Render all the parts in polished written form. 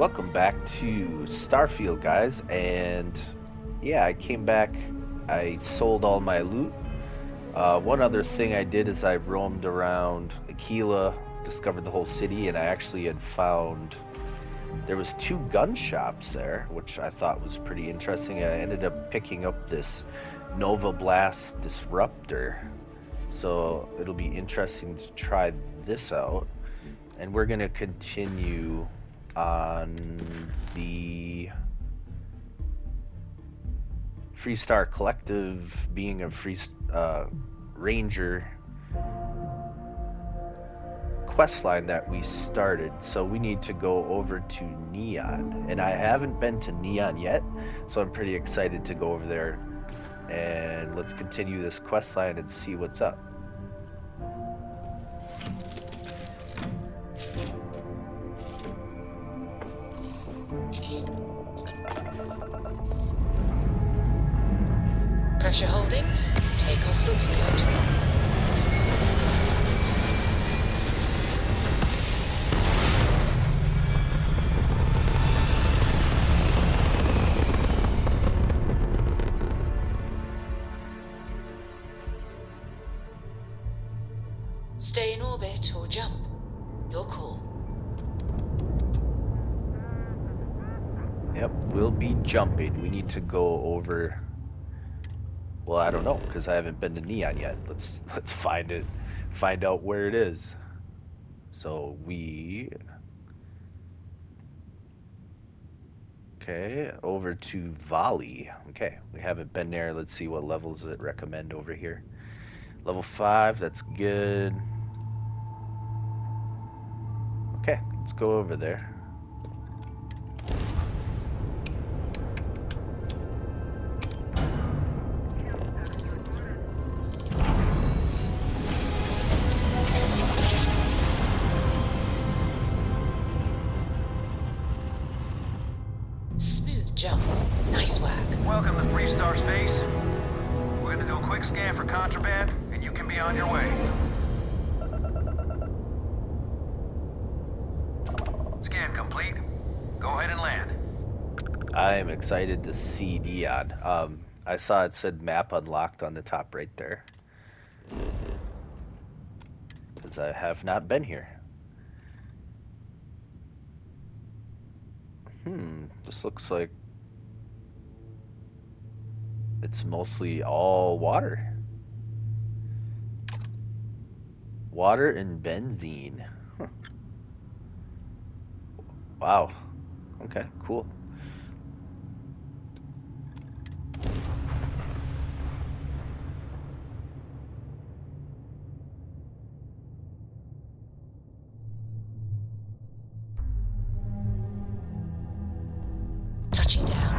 Welcome back to Starfield, guys. And yeah, I came back. I sold all my loot. One other thing I did is I roamed around Aquila, discovered the whole city, and I actually had found there was 2 gun shops there, which I thought was pretty interesting. I ended up picking up this Nova Blast Disruptor, so it'll be interesting to try this out. And we're gonna continue on the Freestar Collective, being a free ranger quest line that we started. So we need to go over to Neon, and I haven't been to Neon yet, so I'm pretty excited to go over there, and let's continue this quest line and see what's up. Pressure holding. Takeoff looks good. Stay in orbit or jump. Your call. Yep, we'll be jumping. We need to go over. Well, I don't know, because I haven't been to Neon yet. Let's find it, find out where it is. So okay, over to Volley. Okay, we haven't been there. Let's see what levels it recommend over here. Level 5, that's good. Okay, let's go over there. Jump. Nice work. Welcome to Freestar Space. We're gonna do a quick scan for contraband, and you can be on your way. Scan complete. Go ahead and land. I am excited to see Neon. I saw it said map unlocked on the top right there, because I have not been here. This looks like it's mostly all water. Water and benzene. Huh. Wow. Okay, cool. Touching down.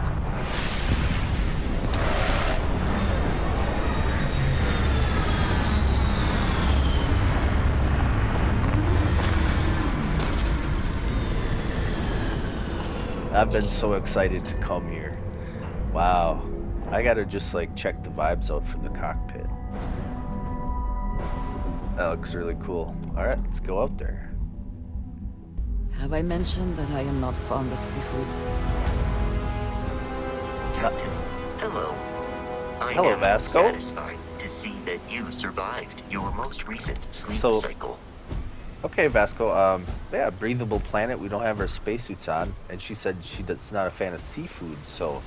I've been so excited to come here. Wow. I gotta just like check the vibes out from the cockpit. That looks really cool. Alright, let's go out there. Have I mentioned that I am not fond of seafood? Captain, hello. I Hello, am Vasco. satisfied to see that you survived your most recent sleep So- cycle. Okay, Vasco, yeah, breathable planet, we don't have our spacesuits on, and she said that's not a fan of seafood, so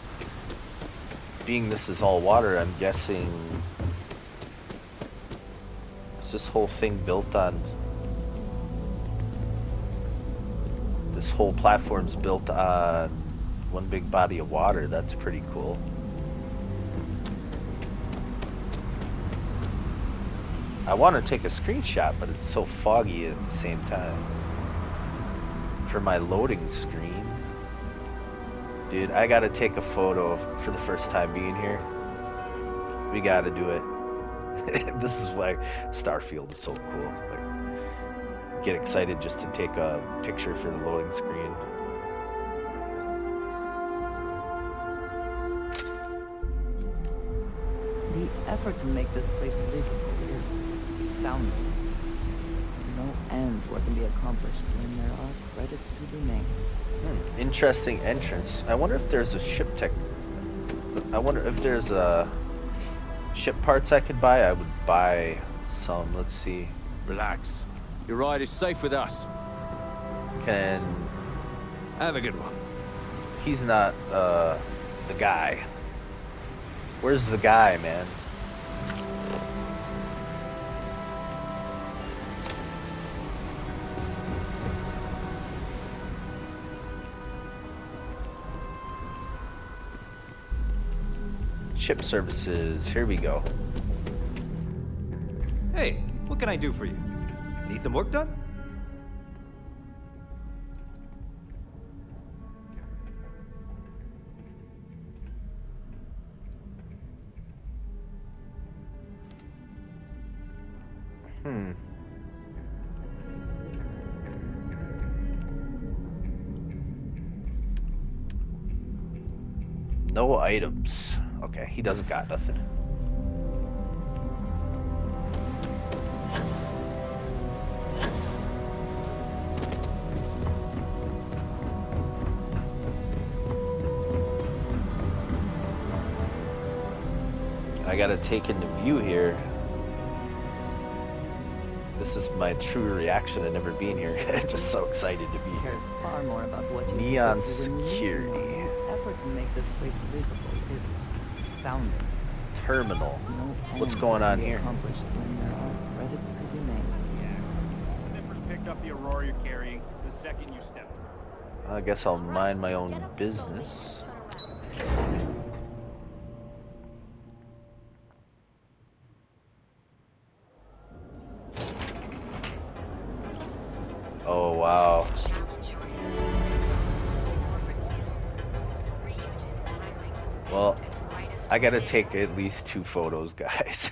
being this is all water, I'm guessing is this whole thing built on, this whole platform's built on one big body of water. That's pretty cool. I want to take a screenshot, but it's so foggy at the same time. For my loading screen. Dude, I gotta take a photo for the first time being here. We gotta do it. This is why Starfield is so cool. Like, get excited just to take a picture for the loading screen. The effort to make this place livable is astounding. There's no end what can be accomplished when there are credits to be made. Interesting entrance. I wonder if there's a ship tech. I wonder if there's ship parts I could buy. I would buy some. Let's see. Relax. Your ride is safe with us. Can Have a good one. he's not the guy. Where's the guy, man? Ship services. Here we go. Hey, what can I do for you? Need some work done? No items. Okay, he doesn't got nothing. I gotta take into view here. This is my true reaction to never being here. I'm just so excited to be here. Cares far more about what you Neon do when you leave security. than your effort to make this place livable is astounding. Terminal. No What's end going can on be here? accomplished when there are credits to be made. Snippers picked up the Aurora you're carrying the second you stepped. I guess I'll mind my own business. Oh wow. Well, I gotta take at least 2 photos, guys.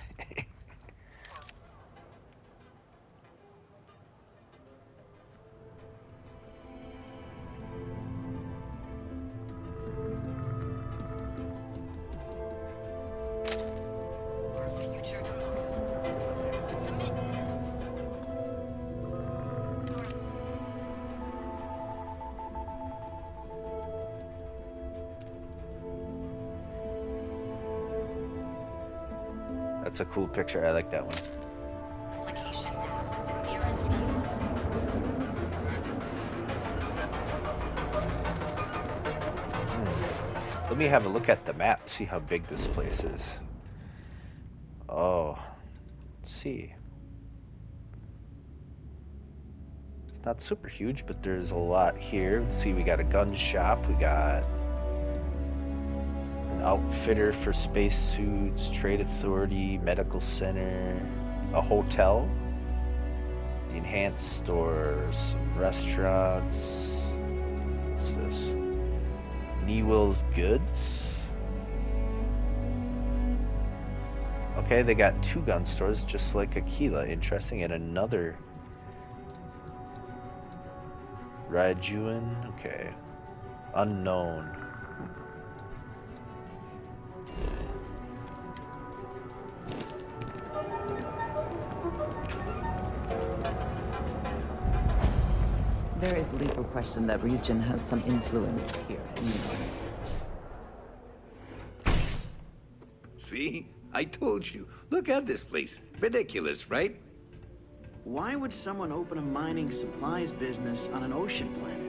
That's a cool picture. I like that one. Location now. The nearest cables. Let me have a look at the map, see how big this place is. Oh, let's see. It's not super huge, but there's a lot here. Let's see, we got a gun shop, we got an outfitter for spacesuits, trade authority, medical center, a hotel, enhanced stores, restaurants. What's this? Newell's Goods. Okay, they got 2 gun stores, just like Aquila. Interesting. And another Rajuan. Okay. Unknown. There is little question that region has some influence here. See? I told you. Look at this place. Ridiculous, right? Why would someone open a mining supplies business on an ocean planet?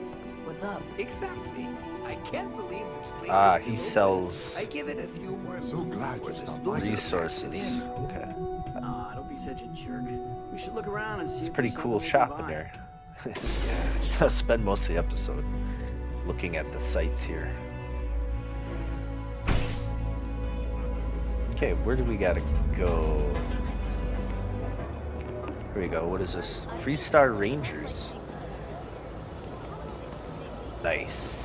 What's up? Exactly. I can't believe this place Ah, is he still sells open. I give it a few more So months glad before you this stopped looks by. Resources. cracks it in. Okay. Ah, don't be such a jerk. We should look around and see It's a if pretty there's cool something we shop can in buy. there. I'll spend most of the episode looking at the sites here. Okay, where do we gotta go? Here we go. What is this? Freestar Rangers. Nice.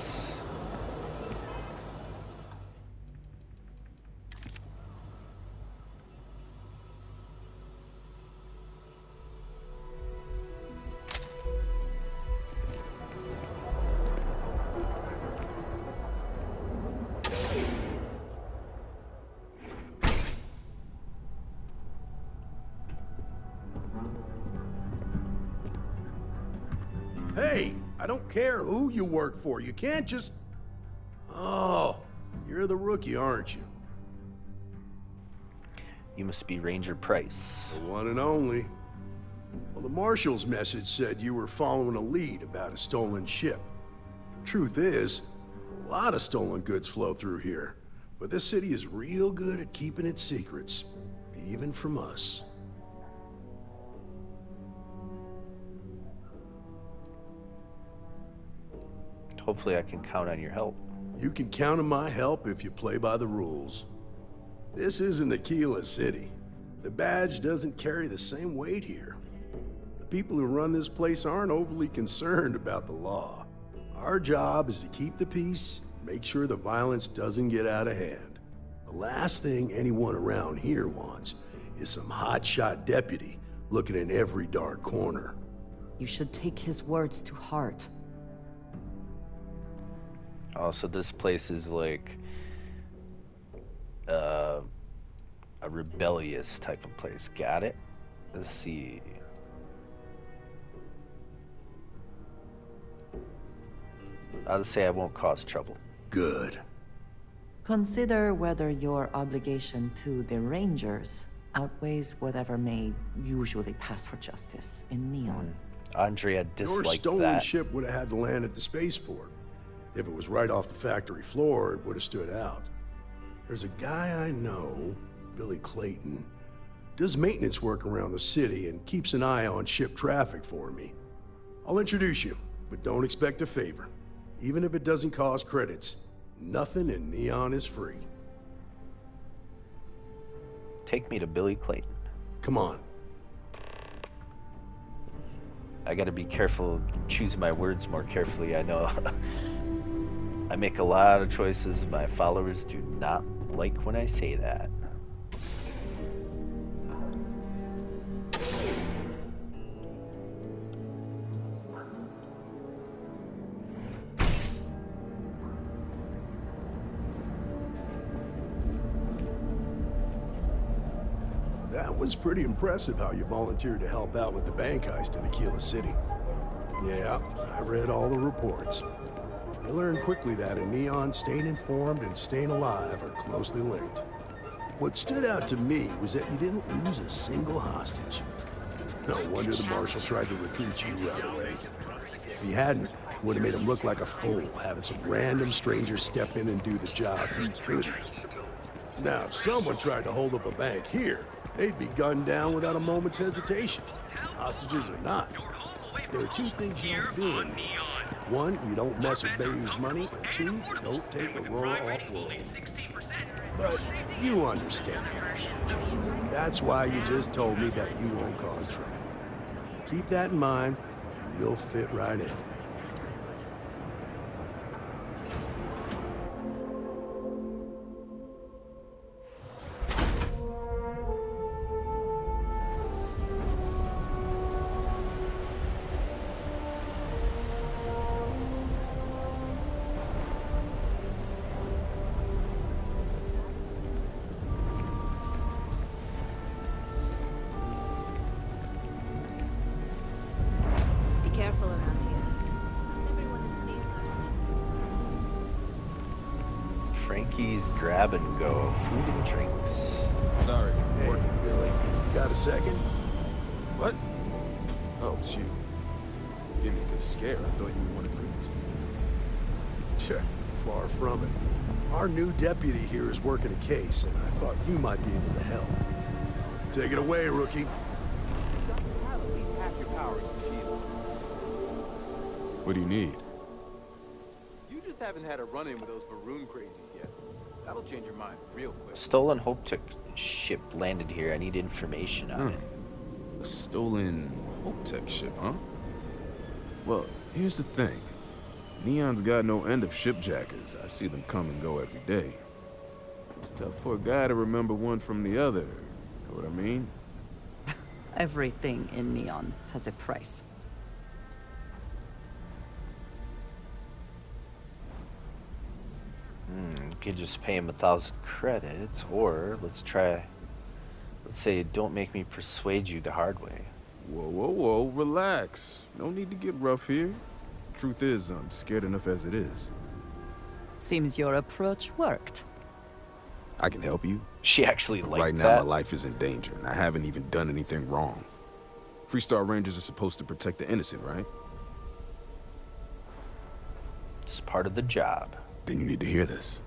Hey, I don't care who you work for. You can't just... Oh, you're the rookie, aren't you? You must be Ranger Price. The one and only. Well, the Marshal's message said you were following a lead about a stolen ship. Truth is, a lot of stolen goods flow through here, but this city is real good at keeping its secrets, even from us. Hopefully I can count on your help. You can count on my help if you play by the rules. This isn't Aquila City. The badge doesn't carry the same weight here. The people who run this place aren't overly concerned about the law. Our job is to keep the peace, make sure the violence doesn't get out of hand. The last thing anyone around here wants is some hotshot deputy looking in every dark corner. You should take his words to heart. Oh, so this place is like a rebellious type of place. Got it? Let's see. I'll say I won't cause trouble. Good. Consider whether your obligation to the Rangers outweighs whatever may usually pass for justice in Neon. Andrea Your disliked stolen that. ship would have had to land at the spaceport. If it was right off the factory floor, it would have stood out. There's a guy I know, Billy Clayton, does maintenance work around the city and keeps an eye on ship traffic for me. I'll introduce you, but don't expect a favor. Even if it doesn't cause credits, nothing in Neon is free. Take me to Billy Clayton. Come on. I gotta be careful, choose my words more carefully. I know I make a lot of choices. My followers do not like when I say that. That was pretty impressive how you volunteered to help out with the bank heist in Aquila City. Yeah, I read all the reports. You learned quickly that in Neon, staying informed and staying alive are closely linked. What stood out to me was that you didn't lose a single hostage. No wonder the Marshal tried to recruit you right away. If he hadn't, would have made him look like a fool, having some random stranger step in and do the job he couldn't. Now, if someone tried to hold up a bank here, they'd be gunned down without a moment's hesitation. Hostages or not. There are two things you don't do in Neon. One, you don't mess with Bayou's money, and two, you don't take Aurora off-world. But you understand that, don't you? That's why you just told me that you won't cause trouble. Keep that in mind, and you'll fit right in. Careful around here. Not everyone that stays in our Frankie's Grab and Go. Food and drinks. Sorry. Hey, Billy, got a second? What? Oh, shoot. Give me a good scare. I thought you wanted good to me. Sure, far from it. Our new deputy here is working a case, and I thought you might be able to help. Take it away, rookie. What do you need? You just haven't had a run-in with those Varun crazies yet. That'll change your mind real quick. Stolen Hope Tech ship landed here. I need information on it. A stolen Hope Tech ship, huh? Well, here's the thing. Neon's got no end of shipjackers. I see them come and go every day. It's tough for a guy to remember one from the other. Know what I mean? Everything in Neon has a price. You could just pay him 1,000 credits, or let's say, don't make me persuade you the hard way. Whoa, whoa, whoa, relax. No need to get rough here. Truth is, I'm scared enough as it is. Seems your approach worked. I can help you. She actually But liked right now, that. my life is in danger, and I haven't even done anything wrong. Freestar Rangers are supposed to protect the innocent, right? It's part of the job. Then you need to hear this.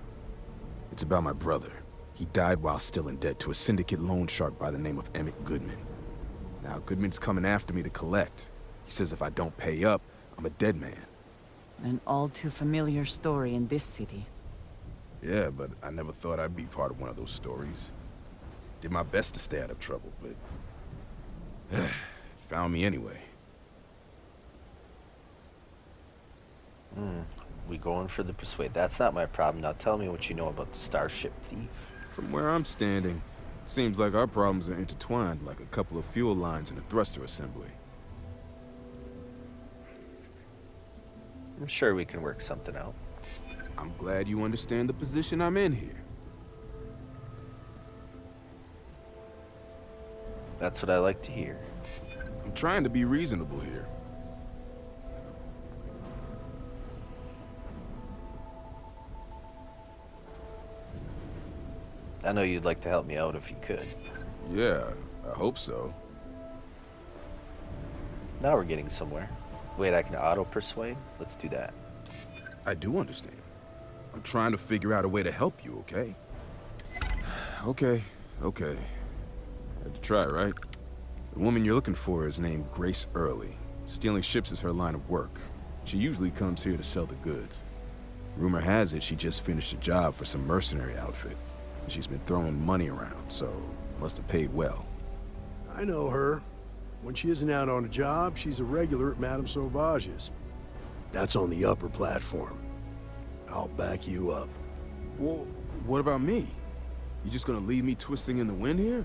It's about my brother. He died while still in debt to a syndicate loan shark by the name of Emmett Goodman. Now, Goodman's coming after me to collect. He says if I don't pay up, I'm a dead man. An all too familiar story in this city. Yeah, but I never thought I'd be part of one of those stories. Did my best to stay out of trouble, but... found me anyway. We going for the persuade. That's not my problem. Now tell me what you know about the Starship Thief. From where I'm standing, seems like our problems are intertwined like a couple of fuel lines in a thruster assembly. I'm sure we can work something out. I'm glad you understand the position I'm in here. That's what I like to hear. I'm trying to be reasonable here. I know you'd like to help me out if you could. Yeah, I hope so. Now we're getting somewhere. Wait, I can auto-persuade? Let's do that. I do understand. I'm trying to figure out a way to help you, okay? Okay. Had to try, right? The woman you're looking for is named Grace Early. Stealing ships is her line of work. She usually comes here to sell the goods. Rumor has it she just finished a job for some mercenary outfit. She's been throwing money around, so must have paid well. I know her. When she isn't out on a job, she's a regular at Madame Sauvage's. That's on the upper platform. I'll back you up. Well, what about me? You just gonna leave me twisting in the wind here?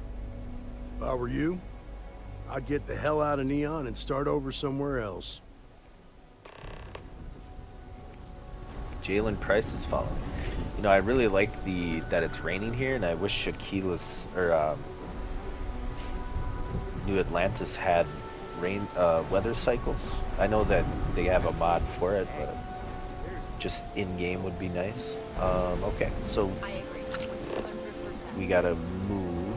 If I were you, I'd get the hell out of Neon and start over somewhere else. Jalen Price is following. You know, I really like that it's raining here, and I wish Shaquila's or New Atlantis had weather cycles. I know that they have a mod for it, but just in game would be nice. Okay, so we gotta move.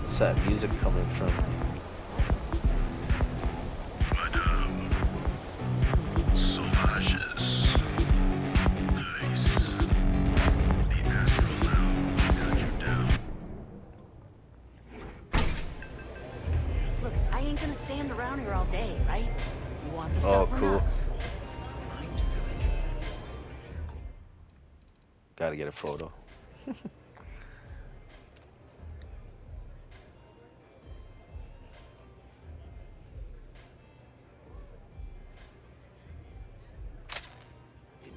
What's that music coming from? Look, I ain't gonna stand around here all day, right? You want the Oh, stuff or cool. not? I'm still interested. Gotta get a photo.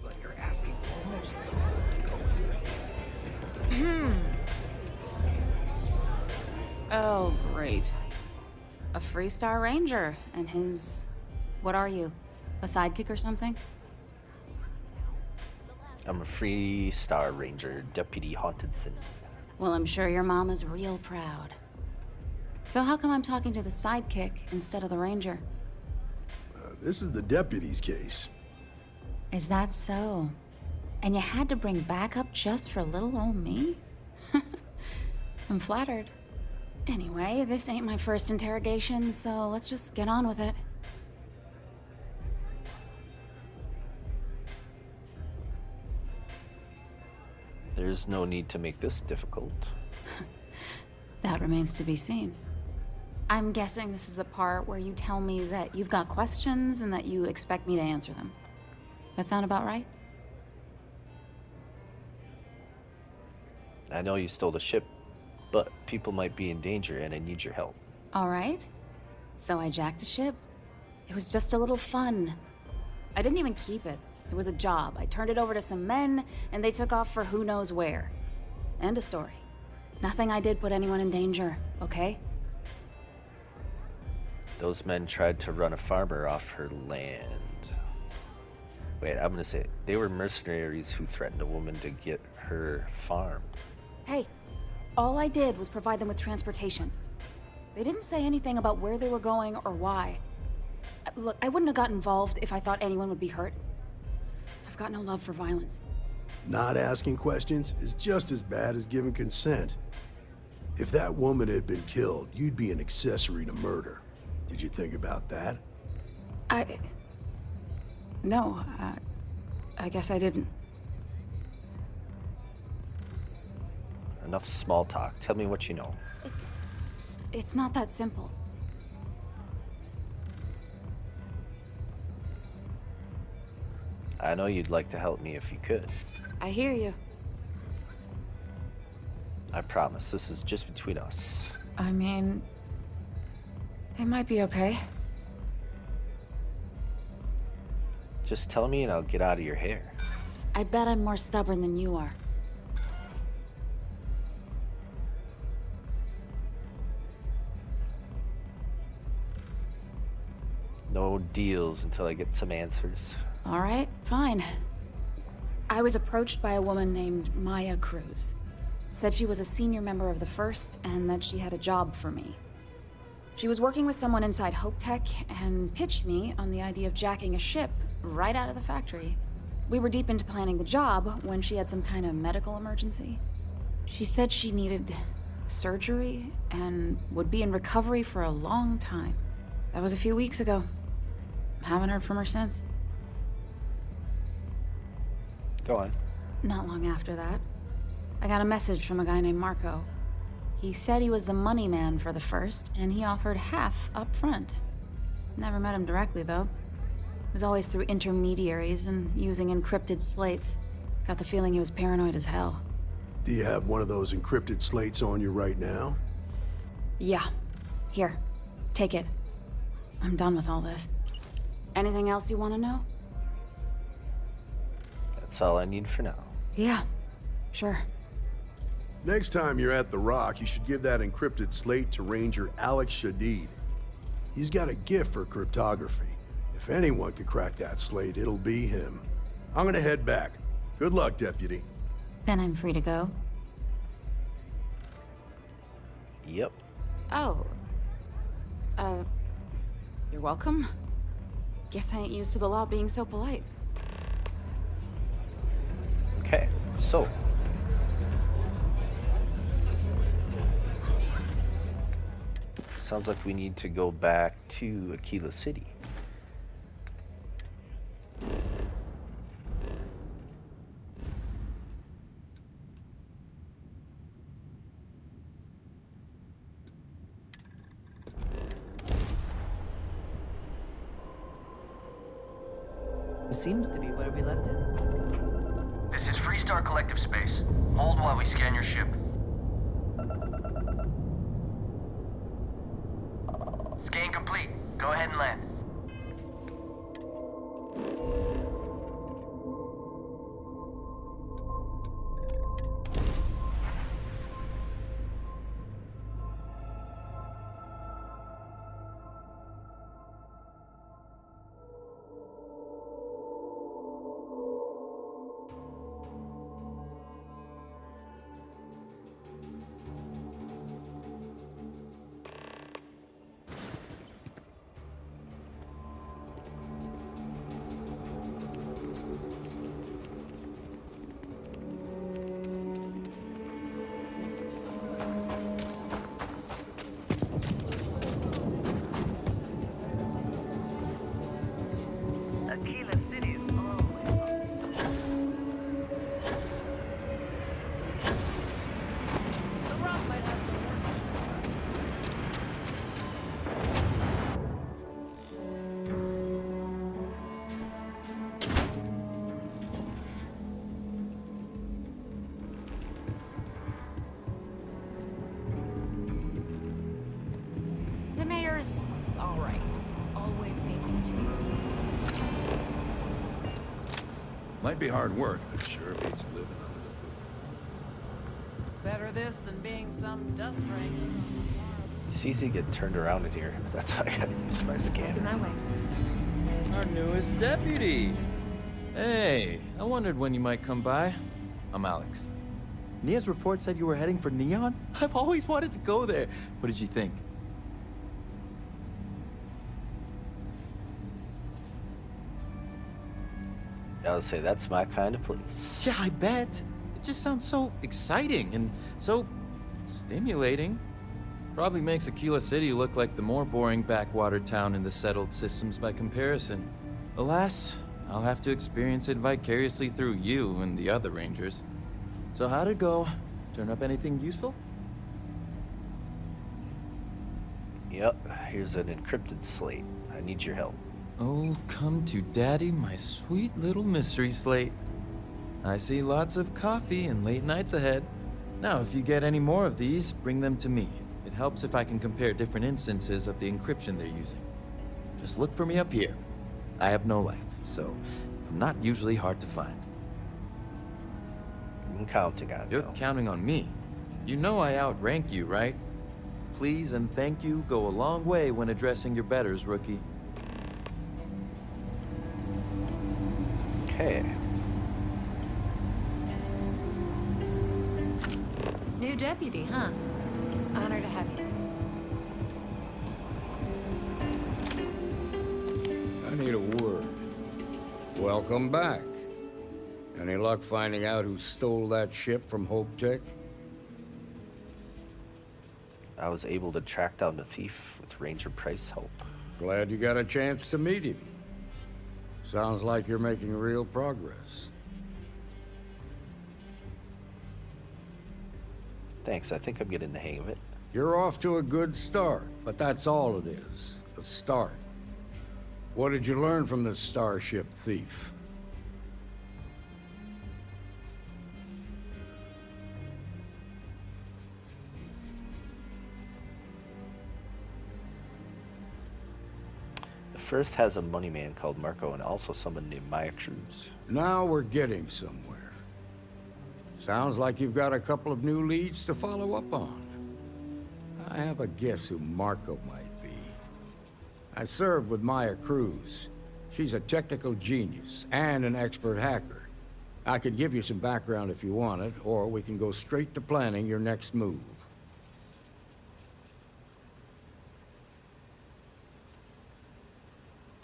But you're asking almost Oh, great. A Freestar Ranger and his... What are you? A sidekick or something? I'm a Freestar Ranger, Deputy Hauntedson. Well, I'm sure your mom is real proud. So how come I'm talking to the sidekick instead of the ranger? This is the deputy's case. Is that so? And you had to bring backup just for little old me? I'm flattered. Anyway, this ain't my first interrogation, so let's just get on with it. There's no need to make this difficult. That remains to be seen. I'm guessing this is the part where you tell me that you've got questions and that you expect me to answer them. That sound about right? I know you stole the ship, but people might be in danger and I need your help. All right. So I jacked a ship. It was just a little fun. I didn't even keep it. It was a job. I turned it over to some men, and they took off for who knows where. End of story. Nothing I did put anyone in danger, okay? Those men tried to run a farmer off her land. Wait, I'm gonna say it. They were mercenaries who threatened a woman to get her farm. Hey, all I did was provide them with transportation. They didn't say anything about where they were going or why. Look, I wouldn't have got involved if I thought anyone would be hurt. I've got no love for violence. Not asking questions is just as bad as giving consent. If that woman had been killed, you'd be an accessory to murder. Did you think about that? No, I guess I didn't. Enough small talk. Tell me what you know. It's not that simple. I know you'd like to help me if you could. I hear you. I promise, this is just between us. I mean, it might be okay. Just tell me and I'll get out of your hair. I bet I'm more stubborn than you are. No deals until I get some answers. All right, fine. I was approached by a woman named Maya Cruz. Said she was a senior member of the First and that she had a job for me. She was working with someone inside Hope Tech and pitched me on the idea of jacking a ship right out of the factory. We were deep into planning the job when she had some kind of medical emergency. She said she needed surgery and would be in recovery for a long time. That was a few weeks ago. Haven't heard from her since. Go on. Not long after that, I got a message from a guy named Marco. He said he was the money man for the First, and he offered half up front. Never met him directly, though. It was always through intermediaries and using encrypted slates. Got the feeling he was paranoid as hell. Do you have one of those encrypted slates on you right now? Yeah. Here. Take it. I'm done with all this. Anything else you want to know? That's all I need for now. Yeah. Sure. Next time you're at the Rock, you should give that encrypted slate to Ranger Alex Shadid. He's got a gift for cryptography. If anyone could crack that slate, it'll be him. I'm gonna head back. Good luck, Deputy. Then I'm free to go. Yep. Oh. You're welcome. Guess I ain't used to the law being so polite. Okay, so. Sounds like we need to go back to Aquila City. Seems to be where we left it. This is Freestar Collective Space. Hold while we scan your ship. Scan complete. Go ahead and land. The mayor's all right. Always painting trees. Might be hard work, but sure beats living on Better this than being some dust ring. It's easy to get turned around in here. That's how I gotta use my scanner. My way. Our newest deputy. Hey, I wondered when you might come by. I'm Alex. Nia's report said you were heading for Neon? I've always wanted to go there. What did you think? I would say that's my kind of place. Yeah, I bet. It just sounds so exciting and so stimulating. Probably makes Aquila City look like the more boring backwater town in the settled systems by comparison. Alas, I'll have to experience it vicariously through you and the other Rangers. So how'd it go? Turn up anything useful? Yep, here's an encrypted slate. I need your help. Oh, come to daddy, my sweet little mystery slate. I see lots of coffee and late nights ahead. Now, if you get any more of these, bring them to me. It helps if I can compare different instances of the encryption they're using. Just look for me up here. I have no life, so I'm not usually hard to find. I'm counting on you. You're counting on me. You know I outrank you, right? Please and thank you go a long way when addressing your betters, rookie. Okay. New deputy, huh? Honor to have you. I need a word. Welcome back. Any luck finding out who stole that ship from Hope Tech? I was able to track down the thief with Ranger Price help. Glad you got a chance to meet him. Sounds like you're making real progress. Thanks, I think I'm getting the hang of it. You're off to a good start, but that's all it is. A start. What did you learn from this starship thief? The first has a money man called Marco and also someone named Maya Cruz. Now we're getting somewhere. Sounds like you've got a couple of new leads to follow up on. I have a guess who Marco might be. I served with Maya Cruz. She's a technical genius and an expert hacker. I could give you some background if you want it, or we can go straight to planning your next move.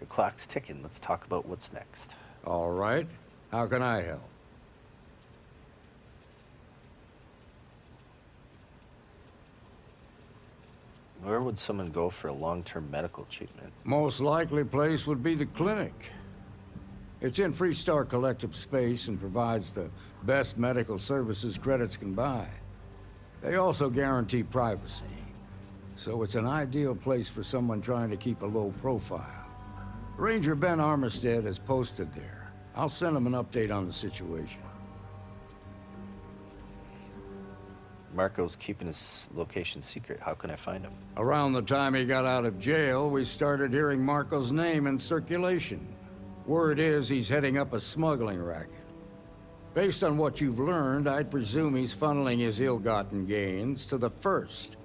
The clock's ticking. Let's talk about what's next. All right. How can I help? Where would someone go for a long-term medical treatment? Most likely place would be the clinic. It's in Freestar Collective space and provides the best medical services credits can buy. They also guarantee privacy, so it's an ideal place for someone trying to keep a low profile. Ranger Ben Armistead is posted there. I'll send him an update on the situation. Marco's keeping his location secret. How can I find him? Around the time he got out of jail, we started hearing Marco's name in circulation. Word is he's heading up a smuggling racket. Based on what you've learned, I'd presume he's funneling his ill-gotten gains to the First.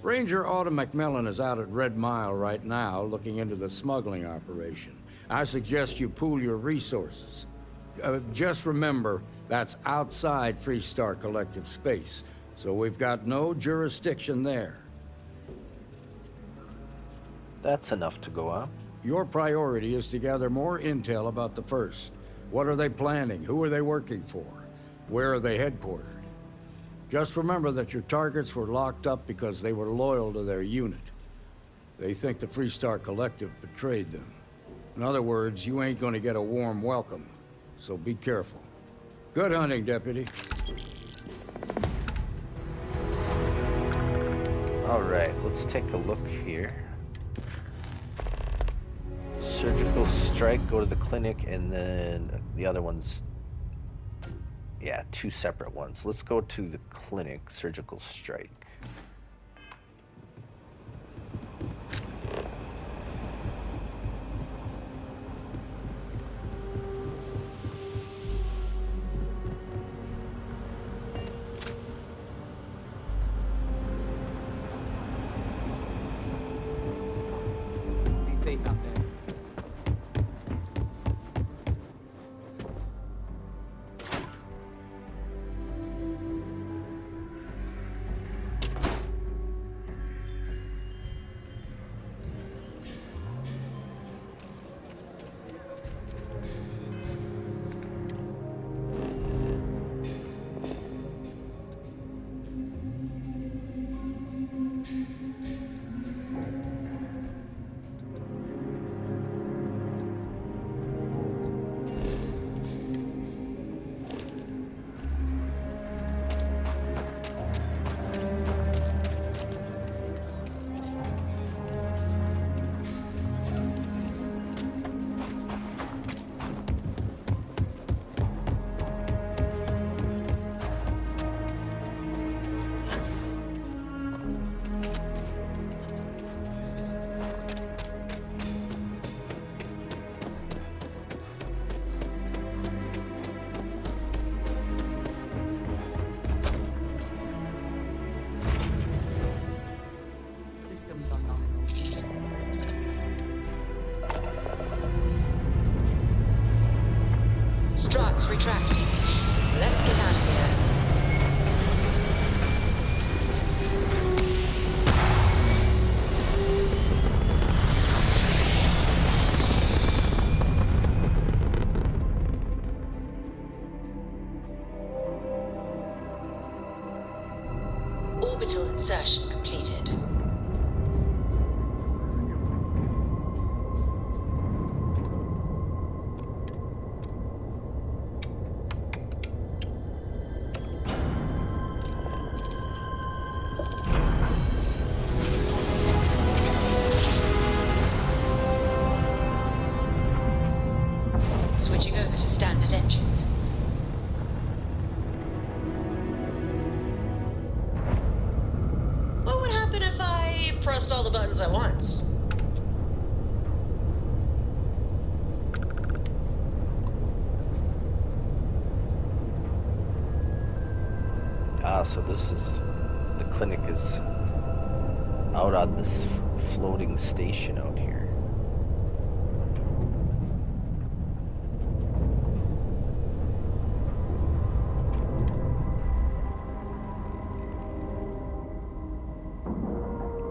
Ranger Autumn McMillan is out at Red Mile right now, looking into the smuggling operation. I suggest you pool your resources. Just remember, that's outside Freestar Collective space, so we've got no jurisdiction there. That's enough to go on. Your priority is to gather more intel about the First. What are they planning? Who are they working for? Where are they headquartered? Just remember that your targets were locked up because they were loyal to their unit. They think the Freestar Collective betrayed them. In other words, you ain't gonna get a warm welcome, so be careful. Good hunting, Deputy. All right, let's take a look here. Surgical strike, go to the clinic, and then the other one's, yeah, two separate ones. Let's go to the clinic, surgical strike. Be safe out there. Struts retracting. Let's get out of here. Orbital insertion completed. Switching over to standard engines. What would happen if I pressed all the buttons at once? So this is... the clinic is out on this floating station out here.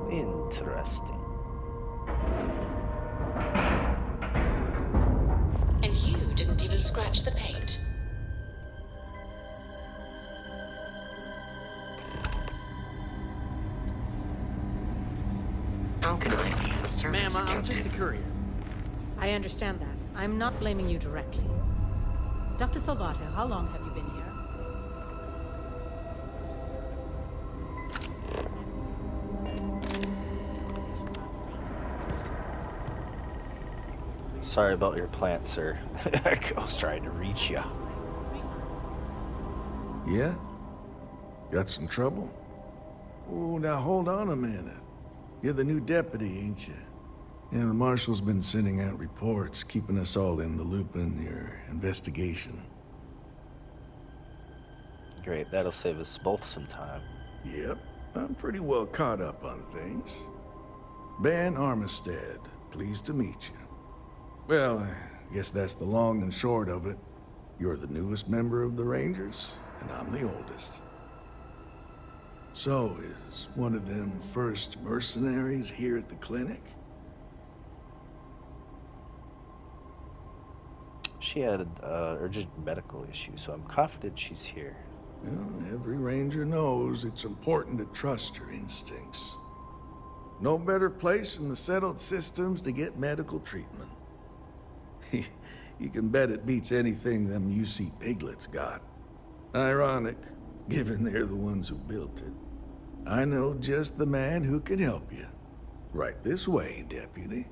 Interesting. And you didn't even scratch the paint. How can I be of service, Ma'am, I'm just Captain? the courier. I understand that. I'm not blaming you directly. Dr. Salvato, how long have you been here? Sorry about your plant, sir. I was trying to reach you. Yeah? Got some trouble? Oh, now hold on a minute. You're the new deputy, ain't you? Yeah, the marshal's been sending out reports, keeping us all in the loop in your investigation. Great, that'll save us both some time. Yep, I'm pretty well caught up on things. Ben Armistead, pleased to meet you. Well, I guess that's the long and short of it. You're the newest member of the Rangers, and I'm the oldest. So, is one of them first mercenaries here at the clinic? She had an urgent medical issue, so I'm confident she's here. Well, every Ranger knows it's important to trust your instincts. No better place in the settled systems to get medical treatment. You can bet it beats anything them UC piglets got. Ironic, given they're the ones who built it. I know just the man who can help you. Right this way, Deputy.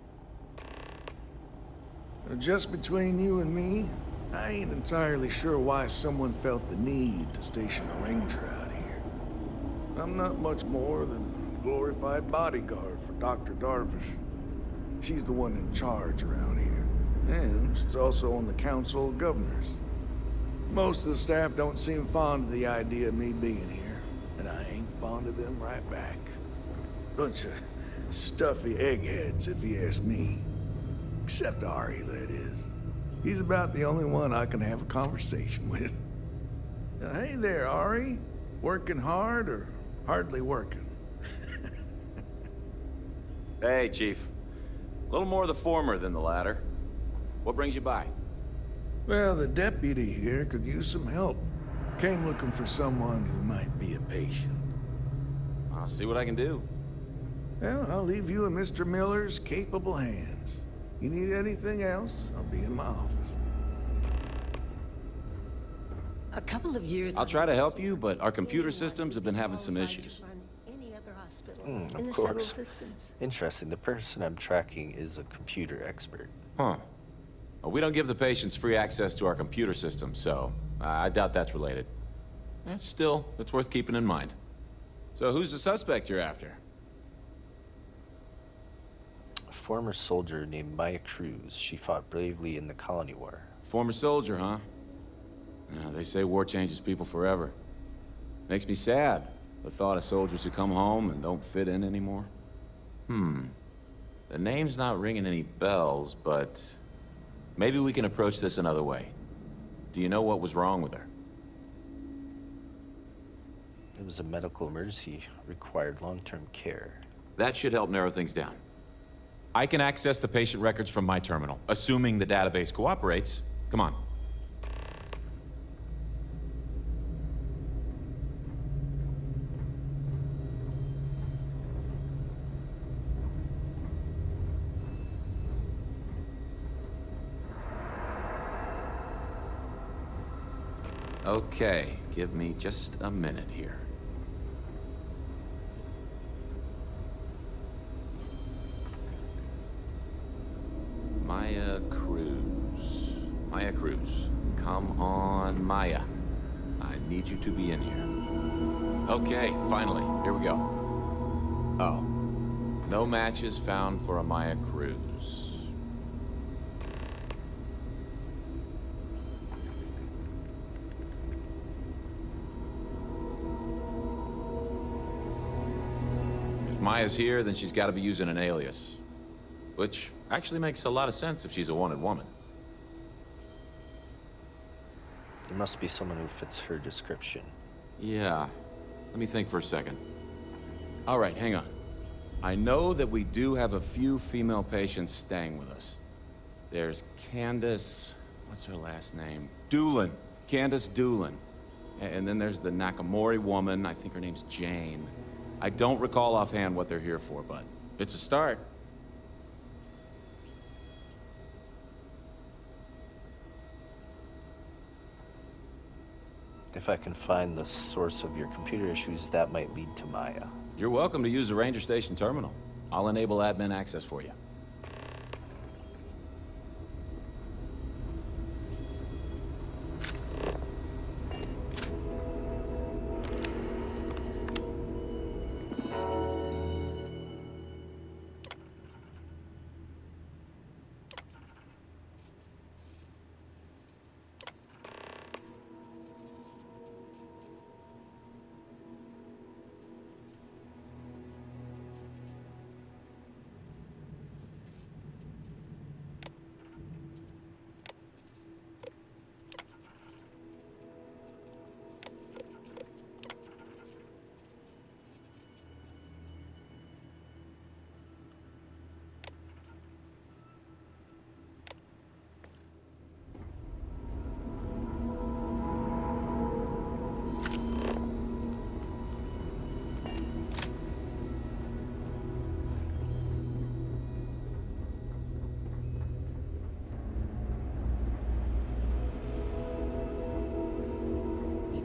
Just between you and me, I ain't entirely sure why someone felt the need to station a ranger out here. I'm not much more than a glorified bodyguard for Dr. Darvish. She's the one in charge around here. And she's also on the Council of Governors. Most of the staff don't seem fond of the idea of me being here, and I ain't fond of them right back. Bunch of stuffy eggheads, if you ask me. Except Ari, that is. He's about the only one I can have a conversation with. Hey there, Ari. Working hard or hardly working? Hey, Chief. A little more the former than the latter. What brings you by? Well, the deputy here could use some help. Came looking for someone who might be a patient. I'll see what I can do. Well, I'll leave you in Mr. Miller's capable hands. You need anything else, I'll be in my office. A couple of years I'll try to help you, but our computer systems have been having some issues. Of course. Interesting. The person I'm tracking is a computer expert. Huh. Well, we don't give the patients free access to our computer system, so I doubt that's related. Still, it's worth keeping in mind. So who's the suspect you're after? A former soldier named Maya Cruz. She fought bravely in the Colony War. Former soldier, huh? Yeah, they say war changes people forever. Makes me sad, the thought of soldiers who come home and don't fit in anymore. The name's not ringing any bells, but maybe we can approach this another way. Do you know what was wrong with her? It was a medical emergency, required long-term care. That should help narrow things down. I can access the patient records from my terminal, assuming the database cooperates. Come on. Okay, give me just a minute here. Maya Cruz. Maya Cruz. Come on, Maya. I need you to be in here. Okay, finally. Here we go. Oh. No matches found for a Maya Cruz. If Maya's here, then she's got to be using an alias. Which actually makes a lot of sense if she's a wanted woman. There must be someone who fits her description. Yeah. Let me think for a second. All right, hang on. I know that we do have a few female patients staying with us. There's Candace... what's her last name? Doolin. Candace Doolin. And then there's the Nakamori woman. I think her name's Jane. I don't recall offhand what they're here for, but it's a start. If I can find the source of your computer issues, that might lead to Maya. You're welcome to use the Ranger Station terminal. I'll enable admin access for you.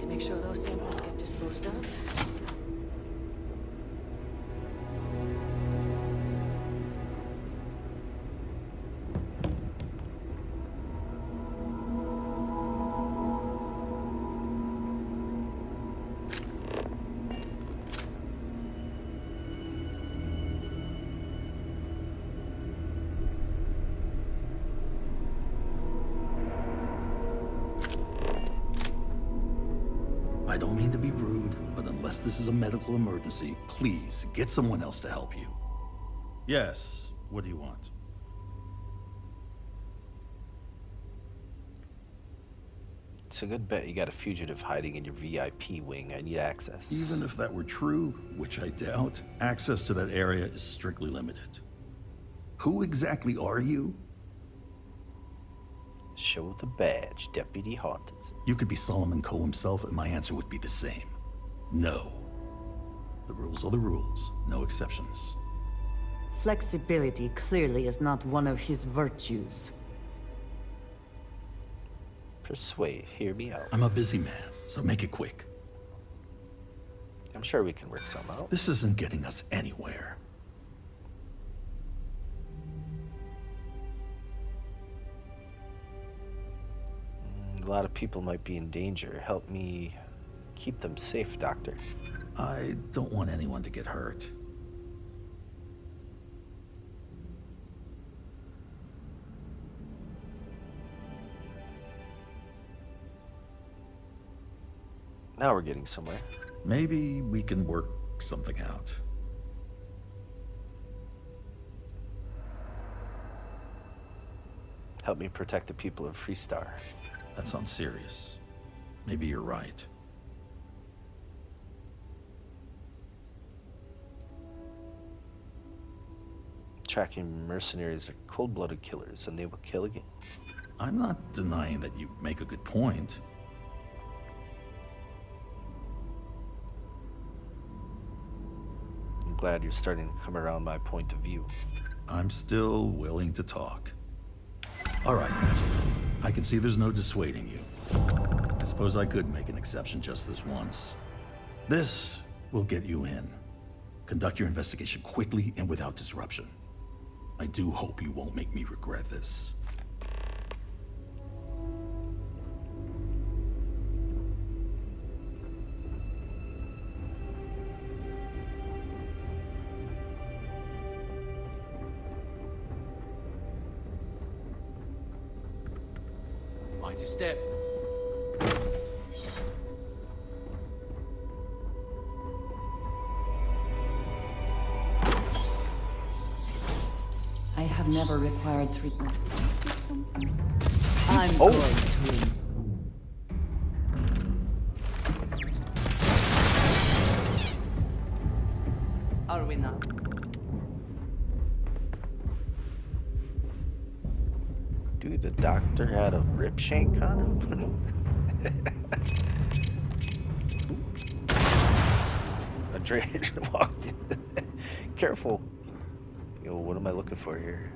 Make sure those samples get disposed of. I don't mean to be rude, but unless this is a medical emergency, please get someone else to help you. Yes. What do you want? It's a good bet you got a fugitive hiding in your VIP wing. I need access. Even if that were true, which I doubt, access to that area is strictly limited. Who exactly are you? Show the badge, Deputy Haunted. You could be Solomon Coe himself, and my answer would be the same. No. The rules are the rules, no exceptions. Flexibility clearly is not one of his virtues. Persuade, hear me out. I'm a busy man, so make it quick. I'm sure we can work some out. This isn't getting us anywhere. A lot of people might be in danger. Help me keep them safe, Doctor. I don't want anyone to get hurt. Now we're getting somewhere. Maybe we can work something out. Help me protect the people of Freestar. That sounds serious. Maybe you're right. Tracking mercenaries are cold-blooded killers, and they will kill again. I'm not denying that you make a good point. I'm glad you're starting to come around my point of view. I'm still willing to talk. All right, that's enough. I can see there's no dissuading you. I suppose I could make an exception just this once. This will get you in. Conduct your investigation quickly and without disruption. I do hope you won't make me regret this. Mind your step. I have never required treatment. Or something. I'm going to. Are we not? Dude, the doctor had a rip shank on him? A dragon walked in. Careful. Yo, what am I looking for here?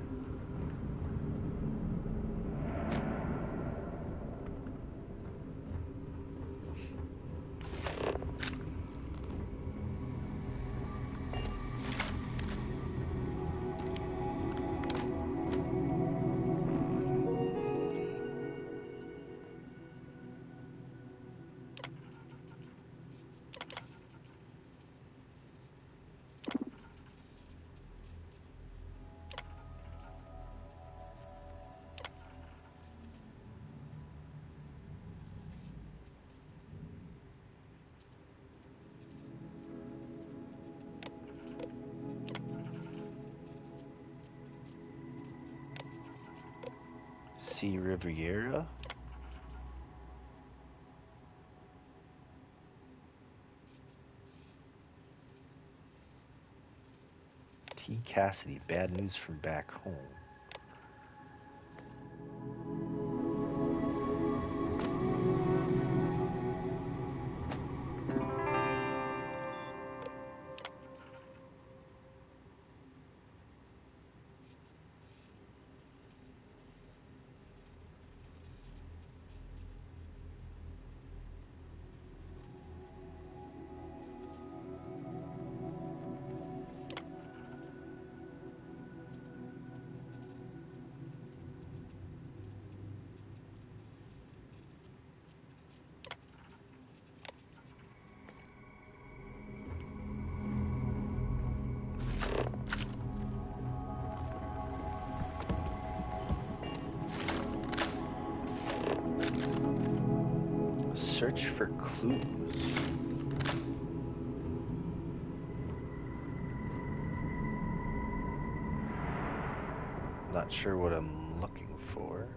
Sea Riviera? T. Cassidy, bad news from back home. Search for clues. Not sure what I'm looking for.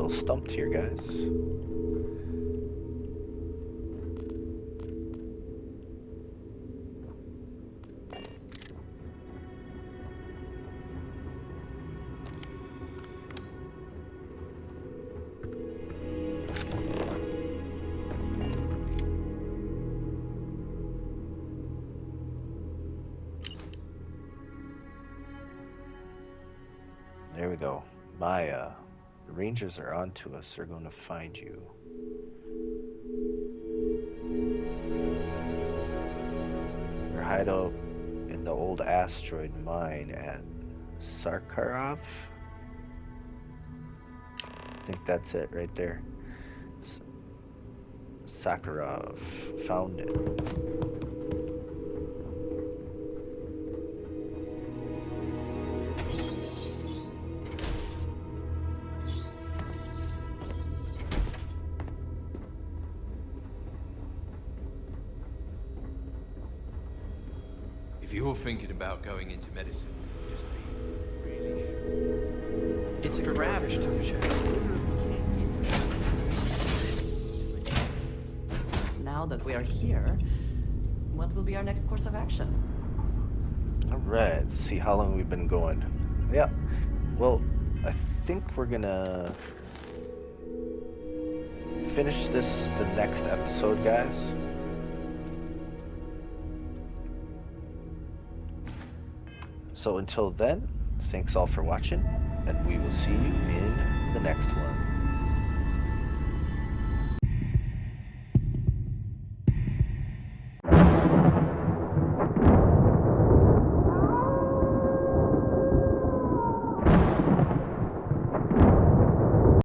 little stumped here, guys. There we go. Maya, the Rangers are onto us. They're going to find you. Your hideout in the old asteroid mine at Sakharov. I think that's it right there. Sakharov. Found it. If you're thinking about going into medicine, just be really sure. It's a gravity check. Now that we are here, what will be our next course of action? Alright, let's see how long we've been going. Yeah, well, I think we're gonna finish this the next episode, guys. So until then, thanks all for watching, and we will see you in the next one.